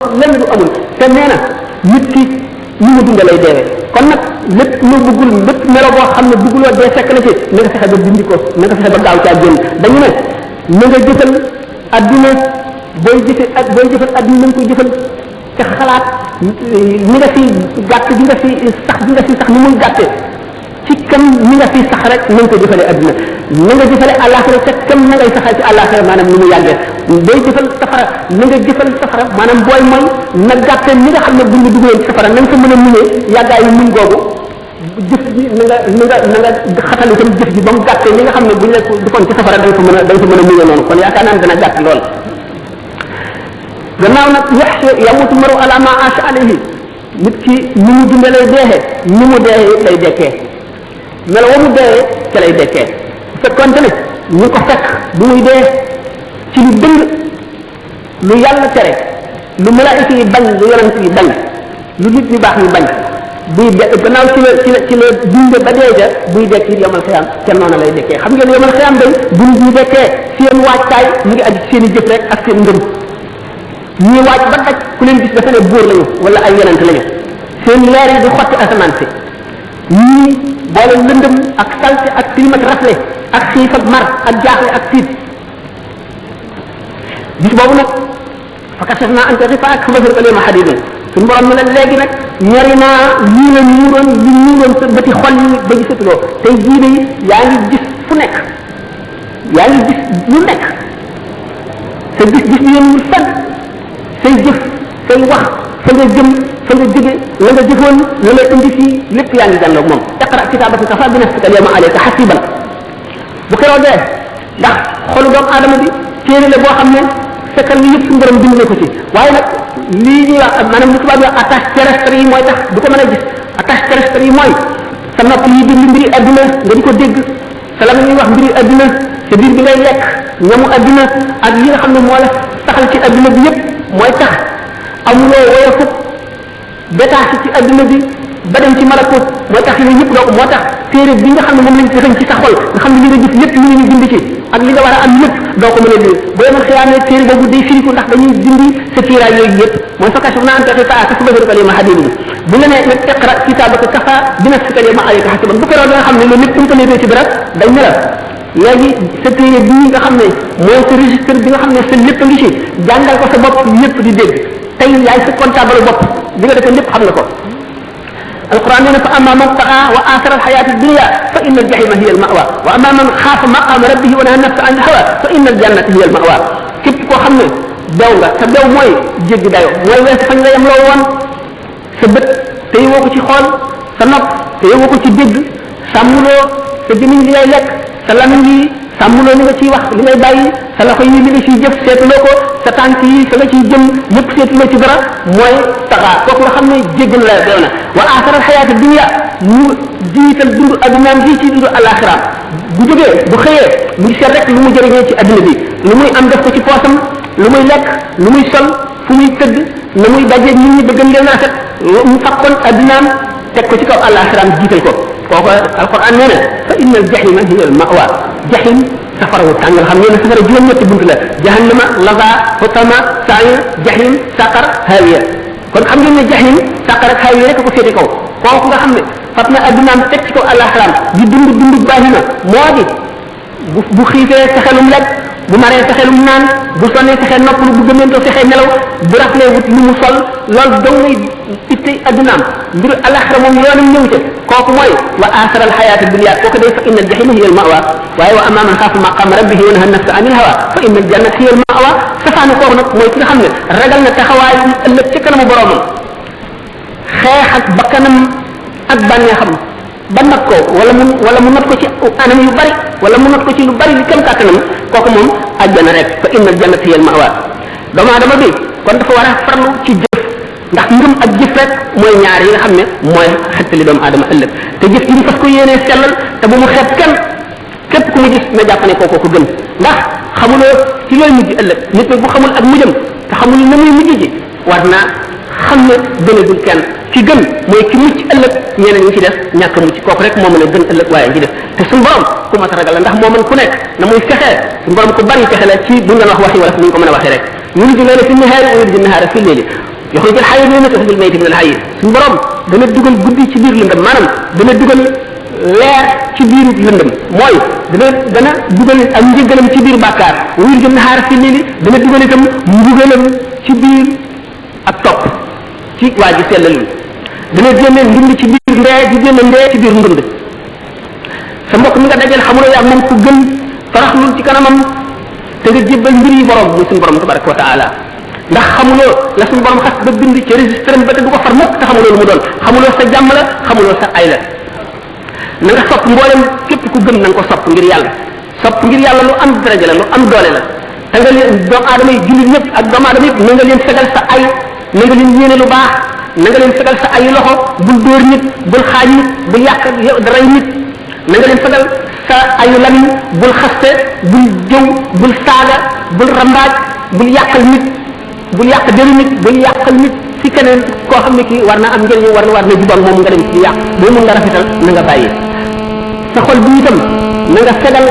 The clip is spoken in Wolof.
lenn du amul te nee na nit ki ni mu dund lay deewee kon nag lépp lu bëggul lépp melo boo xam ne bëgguloo dee fekk na ci na nga fexe ba dindi ko na nga fexe ba gaaw caa génn dañu ne na nga jëfal adduna booy jëfal adduna na nga koy jëfal te xalaat ni nga fi gàtt bi nga fi sax ni muy gàtte ci kam ni nga fi sax rek na nga ko jëfale adduna na nga jëfale àllaaxira te kam na ngay saxal ci àllaaxira maanaam ni mu yàggee booy jëfal safara na nga jëfal safara maanaam booy mooy na gàtte ni nga xam ne buñ la dugalee ci safara na nga ko mën a muñee yàggaayu muñ googu jëf ji na nga xatal itam jëf ji ba mu gàttee ni nga xam ne buñ la defoon ci safara da nga ko mën a muñee noonu kon yaakaar naa ne dana gàtt lool gannaaw nag yamutu maru ala ma asha alayhi nit ki ni mu dundee lay deexee ni mu deexee lay dekkee melo wa mu deexee ca lay dekkee bu fekkoonte ne ñu ko fekk bu muy dee ci lu dëng lu yàlla tere lu malaayika yi bañ lu yonent yi bañ lu nit ñu baax ñu bañ buy de gannaaw ci la dund ba dee ja buy dekk it yomal xiyam ca noona lay dekkee xam ngeen yomal xiyam day buñ buy dekkee seen waajtaay mu ngi aju seen i jëf rek ak seen ngëm ñii waaj ba daj ku leen gis dafa ne góor lañu wala ay yonent lañu seen leer yi di xotti asamaan si ñii boole lëndëm ak salte ak tilim ak rafle ak xiif ak mar ak jaaxle ak tiit bis boobu nag fa kashafnaa anka ghitaa'aka fa basaraka al-yawma hadiidun suñu borom ne la léegi nag ñori naa lii la ñuuroon li ñuuroon sa bëti xol yi ba gisatuloo tey jii de yaa ngi gis fu nekk yaa ngi gis lu nekk sa gis bi yéen fenn say jëf say wax fa nga jëm fa nga jóge la nga jëfoon la nga indi fii lépp yaa ngi jànloog moom iqra kitaabaka kafaa bi nafsika al-yawma alayka hasiiban bu keroogee ndax xolu doomu aadama bi téere la boo xam ne fekkal li yëpp suñu borom bind na ko ci waaye nag lii ñuy wax maanaam li tubaab yi wax attache terrestre yi mooy tax du ko mën a gis attache terrestre yi mooy sa nopp yi déglu mbiri adduna nga di ko dégg sa la ñuy wax mbiri adduna sa biir bi ngay lekk ñamu adduna ak yi nga xam ne moo la saxal ci adduna bi yëpp mooy tax amuloo woyofu détaché ci adduna bi ba dem ci malakut mooy tax yooyu yëpp doo ko moo tax téere bi nga xam ne moom lañ defañ ci sa xol nga xam ne li nga gis lépp ñu ngi ñu bind ci ak li nga war a am lépp doo ko mën a lii boo yemal xiyaamee téere boobu day firiku ndax dañuy dindi sa kiiraay yooyu yëpp mooy fa kashafnaa anka ghitaa'aka fa basaraka al-yawma hadiidun bu la nee nag iqra kitaabaka kafaa bi nafsika al-yawma alayka hasiiban bu keroog nga xam ne loolu lépp ñu ko nekkee ci barab dañ ne la léegi sa téere bii nga xam ne mooy sa registre bi nga xam ne sa lépp a ngi ci jàngal ko sa bopp lépp di dégg tey yaay sa comptable bopp li nga defee lépp xam nga ko القرآن يقول فأما من طغى وآثر الحياة الدنيا فإن الجحيم هي المأوى وأما من خاف مقام ربه ونهى النفس عن الهوى فإن الجنة هي المأوى képp koo xam ne daw nga sa daw mooy jéggi dayoo mooy wees fañ la yem loo woon sa bët téye woo ko ci xool sa nopp téye woo ko ci dégg sàmmuloo sa gémmiñ li ngay lekk sa lamiñ yi sàmmuloo li nga ciy wax li ngay bàyyi sa loxo yi li nga ciy jëf seetuloo ko sa tànk yi fa nga ciy jëm yëpp seetuloo ci dara mooy taxaa kooku nga xam ne jéggal la doon na wa aaxara alxayaati dunya mu jiital dund addunaam ji ci dund alaxira bu jógee bu xëyee mu ngi seet rek lu mu jëriñee ci adduna bi lu muy am def ko ci poosam lu muy lekk lu muy sol fu muy tëdd na muy dajeeg nit ñi bëggan leen rafet mu fakkoon addunaam teg ko ci kaw alaxiraam jiital ko kooku alquran nee na fa inna al jahima hiya al mawa jahim safara wu tàng xam ngeen ne safara juróom-ñetti bunt la jahannama laza hutama sair jahim saqar hawiya kon xam ngeen ne jahim saqar ak hawiya rek ko féete kaw kooku nga xam ne fat na addunaam teg ci kaw alaxiraam di dund baahina moo di bu xiifee fexelum lekk bu maree fexelum naan bu sonnee fexe noppalu bu gëmentoo fexe nelaw bu raflee wut lu mu sol loolu dong ngay itte addunaam mbiru alaxira moom yoonam ñëw ca kooku mooy wa aasara alxayaata dunya kooku day fa inna aljahima hiya almawa waaye wa amma man xaafa maqama rabbihi wa naha nafsa anil hawa fa inna aljannata hiya almawa safaanu kooku nag mooy ki nga xam ne ragal na taxawaay ëllëg ca kanamu boromam xeex ak bakkanam ak bànneexam ba not ko wala mu not ko ci anam yu bari wala mu not ko ci lu bari li kam kàttanam kooku moom àjjana rek fa inna aljannata hiya almawa doomu aadama bi kon dafa war a farlu ci jëf ndax ngëm ak jëf rek mooy ñaar yi nga xam ne mooy xettali doomu aadama ëllëg te jëf ji ñu fas ko yéenee sellal te bu mu xeeb kenn képp ku mu gis na jàpp ne kookoo ko gën ndax xamuloo ci looy mujj ëllëg nit nag bu xamul ak mujjam te xamul na muy mujj ji war naa xam ne gënagul kenn ki gën mooy ki mucc ëllëg ñeneen ñi ci def ñàkk mucc kooku rek moo mën a gën ëllëg waaye ñi def te suñu borom ku mat a ragal la ndax moo mën ku nekk na muy fexee suñu borom ku bari fexe la ci bu ñu wax waxi wala ni ñu ko mën a waxee rek yuliju layla fi nahaari wa yuliju nahaara fi leeli yuxrijul hayya min al mayyit min al hayy suñu borom dana dugal guddi ci biir lëndëm maanaam dana dugal leer ci biir lëndëm mooy dana dugal ak njëgalam ci biir bàkkaar wuyur jëm naxaar fi lili dana dugal itam mbugalam ci biir ak topp ci waa ji sellalul dana génne ndund ci biir ndee di génne ndee ci biir ndund sa mbokk mi nga dajal xamuloo yaa moom ku gën faraxlul ci kanamam te nga jébbal mbir yi borom muy suñu borom tabaraka wa taala ndax xamuloo la suñu borom xas ba bind ci registre ba te du ko far mukk te xamuloo lu mu doon xamuloo sa jàmm la xamuloo sa ay la na nga sopp mboolem képp ku gëm na nga ko sopp ngir yàlla lu am daraja la lu am doole la te nga leen doomu aadama yi jullit ñëpp ak doomu aadama yëpp na nga leen fegal sa ay na nga leen yéene lu baax na nga leen fegal sa ay loxo bul dóor nit bul xaaj nit bul yàq daray nit na nga leen fegal sa ayu lamiñ bul xaste bul jëw bul saaga bul rambaaj bul yàqal nit bul yàq deru nit bul yàqal nit ci keneen koo xam ne kii war na am njëriñ war na jubal moom nga dem ci yàq boo mun nga rafetal na nga bàyyi sa xol bi itam na nga fegal